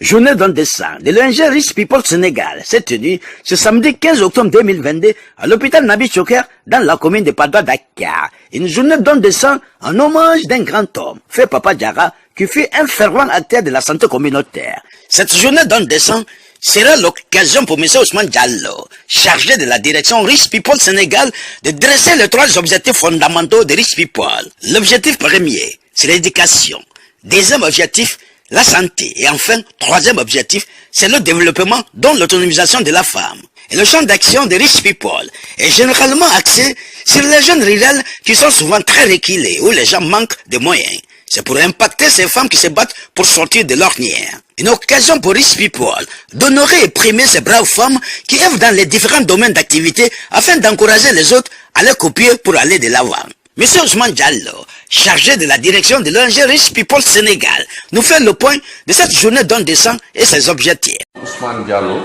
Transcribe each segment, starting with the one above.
Journée don de sang de l'ONG Rich People Sénégal s'est tenue ce samedi 15 octobre 2022 à l'hôpital Nabi Choker dans la commune de Padoua Dakar. Une journée don de sang en hommage d'un grand homme, fait Papa Diarra, qui fut un fervent acteur de la santé communautaire. Cette journée don de sang sera l'occasion pour M. Ousmane Diallo, chargé de la direction Rich People Sénégal, de dresser les trois objectifs fondamentaux de Rich People. L'objectif premier, c'est l'éducation. Deuxième objectif, la santé. Et enfin, troisième objectif, c'est le développement, dont l'autonomisation de la femme. Et le champ d'action des Rich People est généralement axé sur les jeunes rurales qui sont souvent très reculés, où les gens manquent de moyens. C'est pour impacter ces femmes qui se battent pour sortir de l'ornière. Une occasion pour Rich People d'honorer et primer ces braves femmes qui œuvrent dans les différents domaines d'activité afin d'encourager les autres à les copier pour aller de l'avant. Monsieur Ousmane Diallo, chargé de la direction de l'ONG Rich People Sénégal, nous fait le point de cette journée don de sang et ses objectifs. Ousmane Diallo,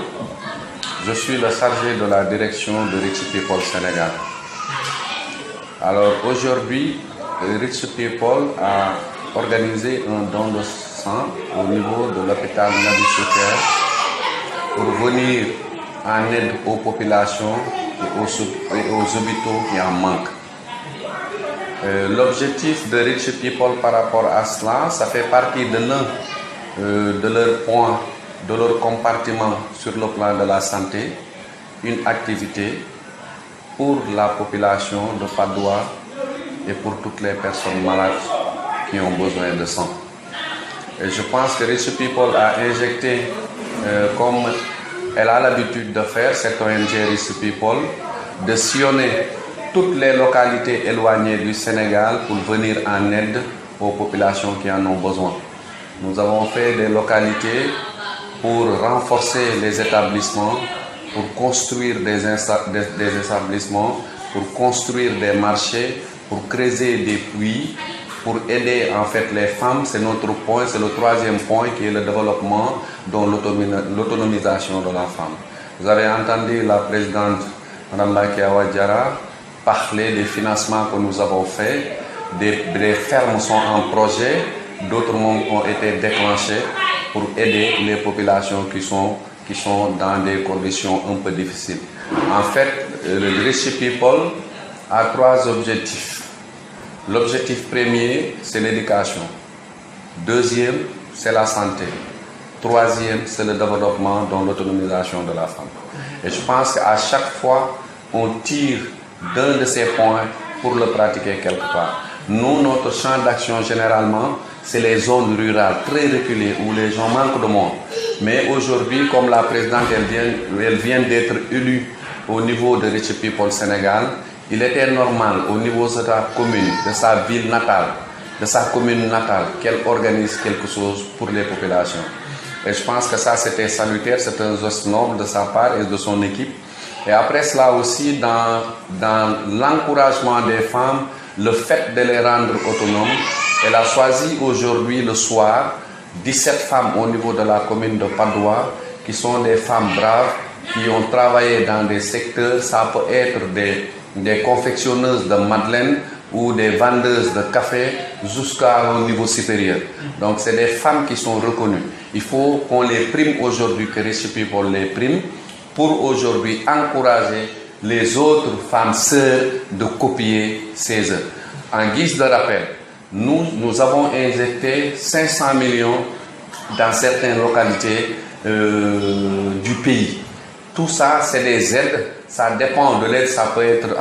je suis le chargé de la direction de Rich People Sénégal. Alors aujourd'hui, Rich People a organisé un don de sang au niveau de l'hôpital Nabi Choker pour venir en aide aux populations et aux hôpitaux qui en manquent. L'objectif de Rich People par rapport à cela, ça fait partie de l'un de leurs points, de leur compartiment sur le plan de la santé, une activité pour la population de Padoua et pour toutes les personnes malades qui ont besoin de sang. Et je pense que Rich People a injecté, comme elle a l'habitude de faire, cette ONG Rich People, de sillonner toutes les localités éloignées du Sénégal pour venir en aide aux populations qui en ont besoin. Nous avons fait des localités pour renforcer les établissements, pour construire des établissements, pour construire des marchés, pour creuser des puits, pour aider en fait les femmes. C'est notre point, c'est le troisième point qui est le développement dans l'autonomisation de la femme. Vous avez entendu la présidente Mme Bakiawa Diarra parler des financements que nous avons faits. Des fermes sont en projet, d'autres ont été déclenchées pour aider les populations qui sont dans des conditions un peu difficiles. En fait, le Rich People a trois objectifs. L'objectif premier, c'est l'éducation. Deuxième, c'est la santé. Troisième, c'est le développement dans l'autonomisation de la femme. Et je pense qu'à chaque fois, on tire d'un de ces points pour le pratiquer quelque part. Nous, notre champ d'action généralement, c'est les zones rurales très reculées où les gens manquent de monde. Mais aujourd'hui, comme la présidente elle vient d'être élue au niveau de Rich People Sénégal, il était normal au niveau de sa commune, de sa ville natale, de sa commune natale, qu'elle organise quelque chose pour les populations. Et je pense que ça c'était salutaire, c'est un geste noble de sa part et de son équipe. Et après cela aussi, dans l'encouragement des femmes, le fait de les rendre autonomes, elle a choisi aujourd'hui le soir 17 femmes au niveau de la commune de Padoua qui sont des femmes braves, qui ont travaillé dans des secteurs, ça peut être des confectionneuses de madeleine ou des vendeuses de café jusqu'au niveau supérieur. Donc c'est des femmes qui sont reconnues. Il faut qu'on les prime aujourd'hui, que Rich People les prime, pour aujourd'hui encourager les autres femmes sœurs de copier ces œuvres. En guise de rappel, nous avons injecté 500 millions dans certaines localités du pays. Tout ça, c'est des aides. Ça dépend de l'aide, ça peut être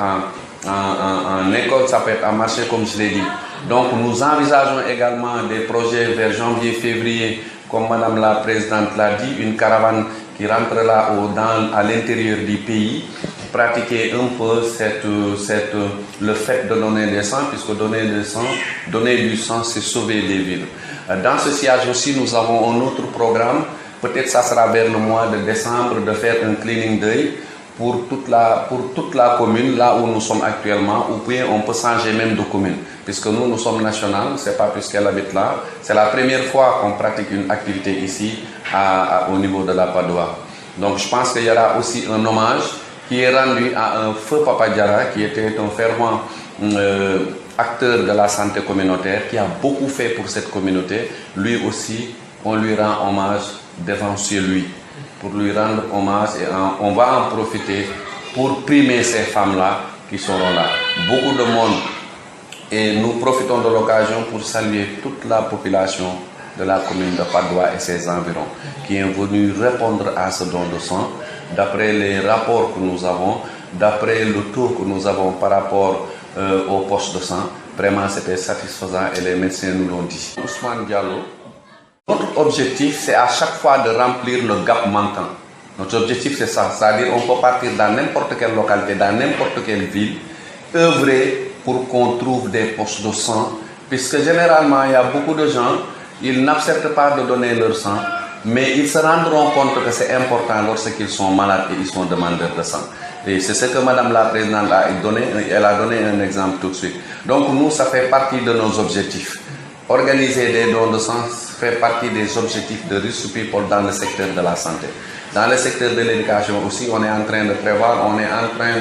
en école, ça peut être en marché, comme je l'ai dit. Donc, nous envisageons également des projets vers janvier, février, comme Madame la Présidente l'a dit, une caravane qui rentrera à l'intérieur du pays, pratiquer un peu le fait de donner des sangs, puisque donner du sang, c'est sauver des vies. Dans ce sillage aussi, nous avons un autre programme, peut-être ça sera vers le mois de décembre, de faire un cleaning day pour toute la commune, là où nous sommes actuellement, ou bien on peut changer même de commune, puisque nous sommes nationaux, c'est pas puisqu'elle habite là, c'est la première fois qu'on pratique une activité ici, au niveau de la Padoua. Donc je pense qu'il y aura aussi un hommage qui est rendu à un feu Papa Diarra, qui était un fervent acteur de la santé communautaire, qui a beaucoup fait pour cette communauté. Lui aussi, on lui rend hommage devant chez lui pour lui rendre hommage et on va en profiter pour primer ces femmes-là qui seront là. Beaucoup de monde et nous profitons de l'occasion pour saluer toute la population de la commune de Patte d'Oie et ses environs qui est venue répondre à ce don de sang. D'après les rapports que nous avons, d'après le taux que nous avons par rapport aux poches de sang, vraiment c'était satisfaisant et les médecins nous l'ont dit. Ousmane Diallo, notre objectif c'est à chaque fois de remplir le gap manquant. Notre objectif c'est ça, c'est-à-dire on peut partir dans n'importe quelle localité, dans n'importe quelle ville, œuvrer pour qu'on trouve des poches de sang, puisque généralement il y a beaucoup de gens, ils n'acceptent pas de donner leur sang, mais ils se rendront compte que c'est important lorsqu'ils sont malades et ils sont demandeurs de sang. Et c'est ce que Madame la Présidente a donné, elle a donné un exemple tout de suite. Donc nous, ça fait partie de nos objectifs. Organiser des dons de sang fait partie des objectifs de Rich People dans le secteur de la santé. Dans le secteur de l'éducation aussi, on est en train de prévoir, on est en train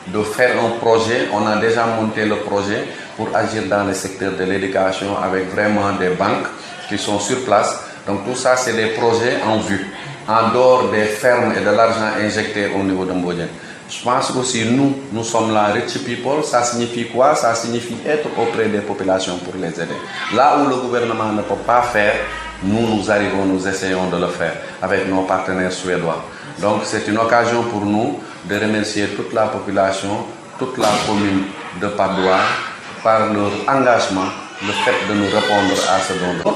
de faire un projet, on a déjà monté le projet pour agir dans le secteur de l'éducation avec vraiment des banques qui sont sur place. Donc tout ça, c'est des projets en vue, en dehors des fermes et de l'argent injecté au niveau de Mbodjen. Je pense aussi nous sommes là, Rich People, ça signifie quoi? Ça signifie être auprès des populations pour les aider. Là où le gouvernement ne peut pas faire, nous arrivons, nous essayons de le faire avec nos partenaires suédois. Donc c'est une occasion pour nous de remercier toute la population, toute la commune de Patte d'Oie par leur engagement, le fait de nous répondre à ce don.